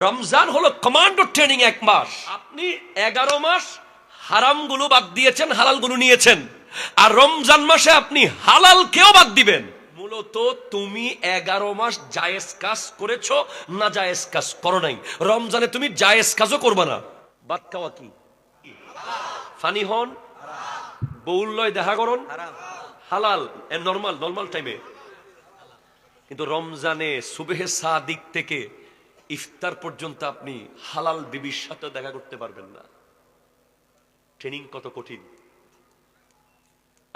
রমজান হলো commando training, 1 মাস। আপনি 11 মাস হারামগুলো বাদ দিয়েছেন, হালালগুলো নিয়েছেন, আর রমজান মাসে আপনি হালালকেও বাদ দিবেন। মূলত তুমি 11 মাস জায়েজ কাজ করেছো, না জায়েজ কাজ করো নাই। রমজানে তুমি জায়েজ কাজও করবা না। বাদ খাওয়া কি? ফানি হন, বউল্লয় দেখা করুন, হালাল নরমাল টাইমে। কিন্তু রমজানে সুবহে সাদিক থেকে ইফতার পর্যন্ত আপনি হালাল বিবির সাথে দেখা করতে পারবেন না। ট্রেনিং কত কঠিন!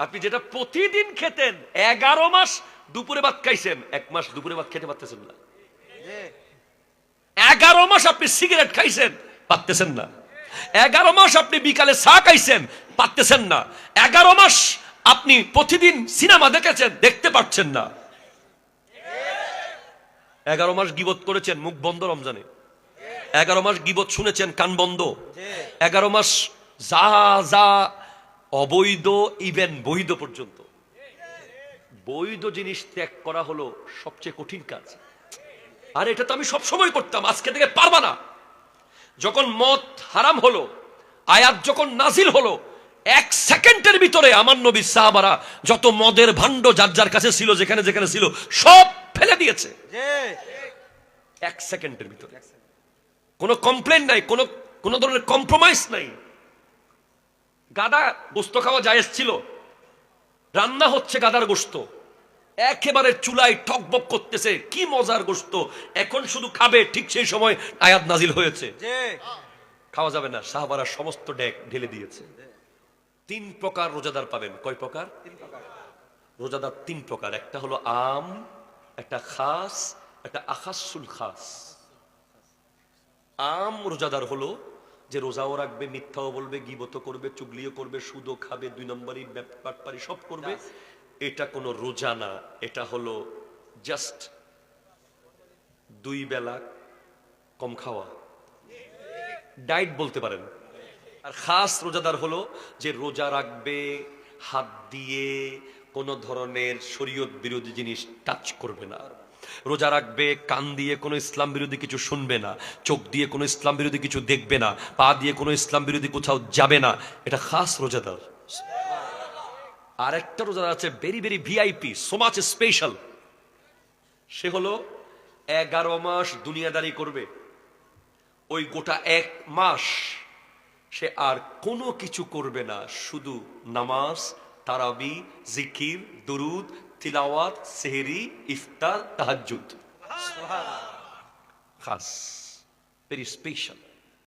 আপনি যেটা প্রতিদিন খেতেন, 11 মাস দুপুরে ভাত খাইছেন, 1 মাস দুপুরে ভাত খেতে পারতেছেন না। 11 মাস আপনি সিগারেট খাইছেন, পারতেছেন না। 11 মাস আপনি বিকালে চা খাইছেন, পারতেছেন না। 11 মাস আপনি প্রতিদিন সিনেমা দেখেছেন, দেখতে পাচ্ছেন না। 11 মাস গীবত করেছেন, মুখ বন্ধ রমজানে। 11 মাস গীবত শুনেছেন, কান বন্ধ। 11 মাস যা যা অবৈধ, ইভেন বৈধ পর্যন্ত, বৈধ জিনিস ত্যাগ করা হলো সবচেয়ে কঠিন কাজ। আর এটা তো আমি সব সময় করতাম, আজকে থেকে পারবা না। যখন মদ হারাম হলো, আয়াত যখন নাজিল হলো, 1 সেকেন্ডের ভিতরে আমার নবী সাহাবারা যত মদের ভাণ্ড যার যার কাছে ছিল, যেখানে যেখানে ছিল, সব ফেলে দিয়েছে 1 সেকেন্ডের ভিতরে। কোনো কমপ্লেন নাই, কোনো ধরনের কম্প্রোমাইজ নাই। গাদা গোস্ত খাওয়া জায়েজ ছিল, রান্না হচ্ছে গাদার গোস্ত, একেবারে চুলায় টকবক করতেছে, কি মজার গোস্ত, এখন শুধু খাবে, ঠিক সেই সময় আয়াত নাজিল হয়েছে, খাওয়া যাবে না। সাহাবারা সমস্ত ডেক ঢেলে দিয়েছে। 3 প্রকার রোজাদার পাবেন। কয় প্রকার? রোজাদার 3 প্রকার। একটা হলো আম, একটা খাস, একটা আখাসুল খাস। আম রোজাদার হলো যে রোজাও রাখবে, মিথ্যাও বলবে, গীবতও করবে, চুগলিও করবে, সুদও খাবে, 2 নম্বরই ব্যাপারপারি সব করবে। এটা কোনো রোজা না, এটা হলো জাস্ট 2 বেলা কম খাওয়া, ডায়েট বলতে পারেন। আর খাস রোজাদার হলো যে রোজা রাখবে, হাত দিয়ে কোন ধরনের শরীয়ত বিরোধী জিনিস টাচ করবে না। রোজা রাখবে, কান দিয়ে কোনো ইসলাম বিরোধী কিছু শুনবে না, চোখ দিয়ে কোনো ইসলাম বিরোধী কিছু দেখবে না, পা দিয়ে কোনো ইসলাম বিরোধী কোথাও যাবে না। এটা খাস রোজাদার। আর একটা রোজাদার আছে, very very VIP, so much special. সে হলো 11 মাস দুনিয়াদারি করবে, ওই গোটা 1 মাস সে আর কোনো কিছু করবে না, শুধু নামাজ, তারাবি, জিকির, দুরুদ, তিলাওয়াত, সেহরি, ইফতার, তাহাজ্জুদ। খাস, ভেরি স্পেশাল।